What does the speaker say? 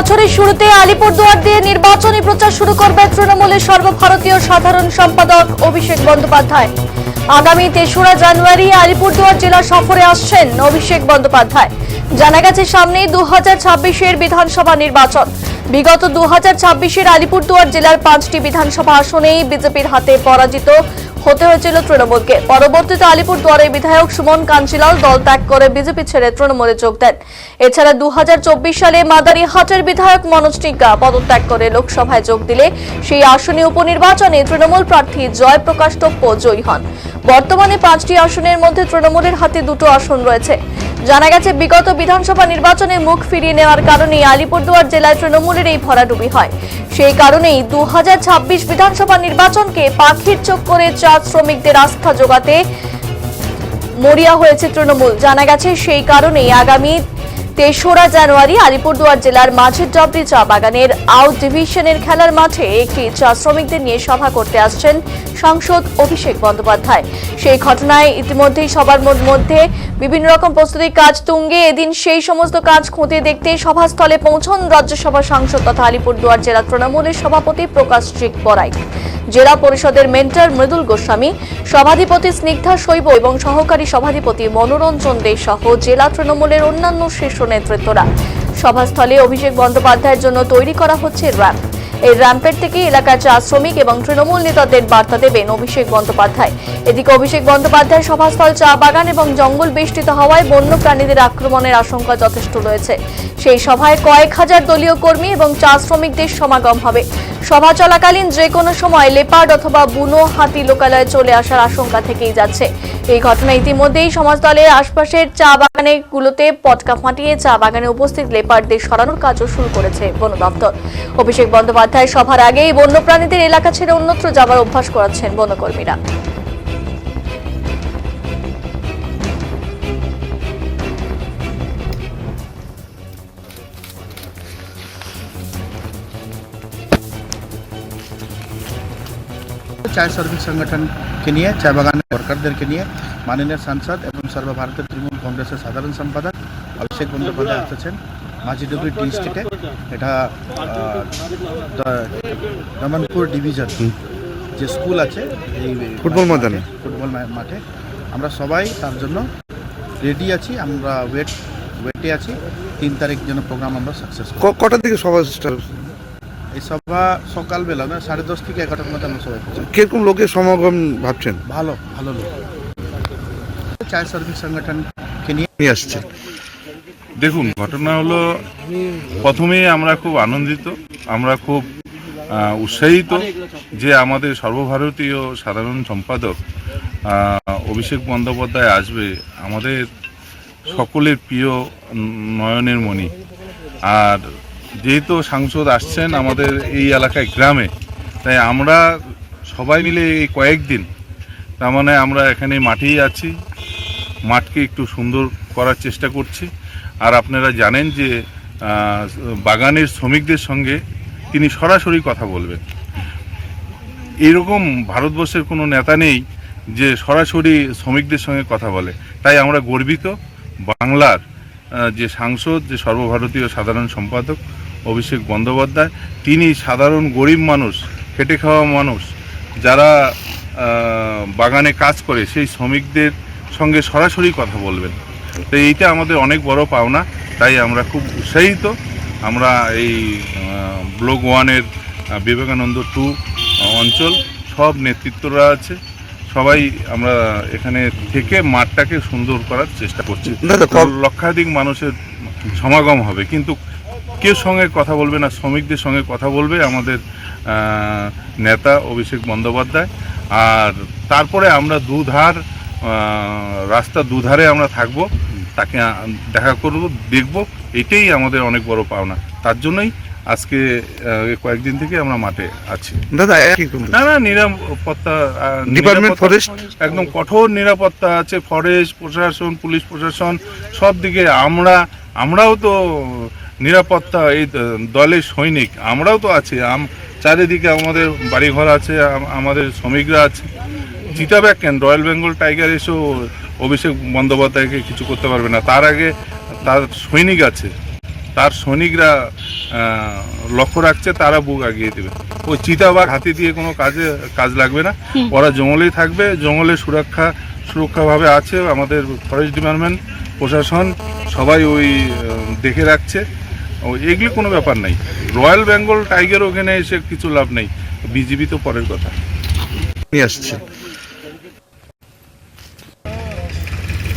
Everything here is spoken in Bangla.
বছরের শুরুতে আলিপুরদুয়ার দিয়ে নির্বাচনী প্রচার শুরু করবে তৃণমূলের সর্বভারতীয় সাধারণ সম্পাদক অভিষেক বন্দ্যোপাধ্যায়। আগামী ৩রা জানুয়ারি আলিপুরদুয়ার জেলা সফরে আসছেন অভিষেক বন্দ্যোপাধ্যায়। জানা গেছে সামনেই 2026-এর বিধানসভা নির্বাচন। বিগত 2026-এর আলিপুরদুয়ার জেলার 5টি বিধানসভা আসনেই বিজেপির হাতে পরাজিত হতে হয়েছিল তৃণমূলকে। পরবর্তীতে আলিপুরদুয়ারের বিধায়ক সুমন কাঞ্জিলাল দল ত্যাগ করে বিজেপি ছেড়ে তৃণমূলে যোগ দেন। এছাড়া 2024 সালে মাদারিহাটের বিধায়ক মনোজ টিগ্গা পদত্যাগ করে লোকসভায় যোগ দিলে সেই আসনে উপনির্বাচনে তৃণমূল প্রার্থী জয়প্রকাশ টপ্পো জয়ী হন। বর্তমানে 5টি আসনের মধ্যে তৃণমূলের হাতে 2টো আসন রয়েছে। জানা গেছে বিগত বিধানসভা নির্বাচনে মুখ ফিরিয়ে নেওয়ার কারণে আলিপুরদুয়ার জেলায় তৃণমূলের এই ভরাডুবি হয়। সেই কারণেই 2026 বিধানসভা নির্বাচনকে পাখির চোখ করে চা শ্রমিকদের আস্থা জোগাতে মরিয়া হয়েছে তৃণমূল। জানা গেছে সেই কারণেই আগামী ৩রা জানুয়ারি আলিপুরদুয়ার জেলার মাঝের ডবরি চা বাগানের আউট ডিভিশনের খেলার মাঠে একটি চা শ্রমিকদের নিয়ে সভা করতে আসছেন সাংসদ অভিষেক বন্দ্যোপাধ্যায়। সেই ঘটনায় ইতিমধ্যেই সবার মধ্যে বিভিন্ন রকম প্রস্তুতির কাজ তুঙ্গে। এদিন সেই সমস্ত কাজ খতিয়ে দেখতে সভাস্থলে পৌঁছন রাজ্যসভা সাংসদ তথা আলিপুরদুয়ার জেলা তৃণমূলের সভাপতি প্রকাশ চিক বড়াই, জেলা পরিষদের মেন্টর মৃদুল গোস্বামী, সভাধিপতি স্নিগ্ধা শৈব এবং সহকারী সভাধিপতি মনোরঞ্জন দে সহ জেলা তৃণমূলের অন্যান্য শীর্ষ নেতৃত্বরা। সভাস্থলে অভিষেক বন্দ্যোপাধ্যায়ের জন্য তৈরি করা হচ্ছে র্যাম্প। এই র্যাম্পের থেকে এলাকার চা শ্রমিক এবং তৃণমূল নেতাদের বার্তা দেবেন অভিষেক বন্দ্যোপাধ্যায়। এদিকে অভিষেক বন্দ্যোপাধ্যায় সভাস্থল চা বাগান এবং জঙ্গল বেষ্টিত হওয়ায় বন্য প্রাণীদের আক্রমণের আশঙ্কা যথেষ্ট রয়েছে। সেই সভায় কয়েক হাজার দলীয় কর্মী এবং চা শ্রমিকদের সমাগম হবে। সভা চলাকালীন যে কোনো সময় লেপার্ড অথবা বুনো হাতি লোকালয়ে চলে আসার আশঙ্কা থেকেই যাচ্ছে। এই ঘটনা ইতিমধ্যেই সমাজদলের আশপাশের চা বাগানেগুলোতে পটকা ফাটিয়ে চা বাগানে উপস্থিত লেপার্ডদের সরানোর কাজও শুরু করেছে বন দপ্তর। অভিষেক বন্দ্যোপাধ্যায় সভার আগেই বন্যপ্রাণীদের এলাকা ছেড়ে অন্যত্র যাবার অভ্যাস করাচ্ছেন বনকর্মীরা। চায় শ্রমিক সংগঠন কে নিয়ে চা বাগানের ওয়ার্কারদেরকে নিয়ে মাননীয় সাংসদ এবং সর্বভারতীয় তৃণমূল কংগ্রেসের সাধারণ সম্পাদক অভিষেক বন্দ্যোপাধ্যায় আসছেন মাঝিডুবরি টি স্টেটে। এটা দমনপুর ডিভিশন যে স্কুল আছে এই ফুটবল মাঠে আমরা সবাই তার জন্য রেডি আছি। আমরা ওয়েটে আছি। 3 তারিখ জন্য প্রোগ্রাম আমরা সাকসেস। কটার দিকে সভা স্টার্ট? এই সভা সকালবেলা না 10:30 থেকে 11টার মধ্যে আমরা সবাই পৌঁছাবো। কিরকম লোকের সমাগম ভাবছেন? ভালো লোক। চায় শ্রমিক সংগঠনকে নিয়ে আসছে। দেখুন, ঘটনা হলো প্রথমেই আমরা খুব আনন্দিত, আমরা খুব উৎসাহিত যে আমাদের সর্বভারতীয় সাধারণ সম্পাদক অভিষেক বন্দ্যোপাধ্যায় আসবে, আমাদের সকলের প্রিয় নয়নের মণি। আর যেহেতু সাংসদ আসছেন আমাদের এই এলাকায় গ্রামে, তাই আমরা সবাই মিলে এই কয়েকদিন তার মানে আমরা এখানে মাঠেই আছি, মাঠকে একটু সুন্দর করার চেষ্টা করছি। আর আপনারা জানেন যে বাগানের শ্রমিকদের সঙ্গে তিনি সরাসরি কথা বলবেন। এরকম ভারতবর্ষের কোনো নেতা নেই যে সরাসরি শ্রমিকদের সঙ্গে কথা বলে। তাই আমরা গর্বিত বাংলার যে সাংসদ, যে সর্বভারতীয় সাধারণ সম্পাদক অভিষেক বন্দ্যোপাধ্যায়, তিনি সাধারণ গরিব মানুষ, খেটে খাওয়া মানুষ, যারা বাগানে কাজ করে সেই শ্রমিকদের সঙ্গে সরাসরি কথা বলবেন। তো এইটা আমাদের অনেক বড় পাওনা। তাই আমরা খুব উৎসাহিত। আমরা এই ব্লক 1-এর বিবেকানন্দ 2 অঞ্চল সব নেতৃত্বরা আছে, সবাই আমরা এখানে থেকে মাঠটাকে সুন্দর করার চেষ্টা করছি। লক্ষাধিক মানুষের সমাগম হবে, কিন্তু কেউ সঙ্গে কথা বলবে না, শ্রমিকদের সঙ্গে কথা বলবে আমাদের নেতা অভিষেক বন্দ্যোপাধ্যায়। আর তারপরে আমরা রাস্তার দুধারে আমরা থাকব, তাকে দেখা করব, দেখব। এটাই আমাদের অনেক বড় পাওনা। তার জন্যই আজকে কয়েকদিন থেকে আমরা মাঠে আছি। না নিরাপত্তা, ডিপার্টমেন্ট ফরেস্ট একদম কঠোর নিরাপত্তা আছে। ফরেস্ট প্রশাসন, পুলিশ প্রশাসন সব দিকে আমরাও তো নিরাপত্তা, এই দলের সৈনিক আমরাও তো আছি। চারিদিকে আমাদের বাড়িঘর আছে, আমাদের শ্রমিকরা আছে। চিতাবাঘ কেন, রয়্যাল বেঙ্গল টাইগার এসেও অভিষেক বন্দ্যোপাধ্যায়কে কিছু করতে পারবে না। তার আগে তার সৈনিক আছে, তার সৈনিকরা লক্ষ্য রাখছে, তারা বুক আগিয়ে দেবে। ওই চিতাবাঘ হাতি দিয়ে কোনো কাজ লাগবে না, ওরা জঙ্গলেই থাকবে, জঙ্গলে সুরক্ষাভাবে আছে। আমাদের ফরেস্ট ডিপার্টমেন্ট, প্রশাসন সবাই ওই দেখে রাখছে। এগুলি কোনো ব্যাপার নাই। রয়্যাল বেঙ্গল টাইগার ওখানে এসে কিছু লাভ নেই, বিজিবি তো পরের কথা। নিয়ে আসছে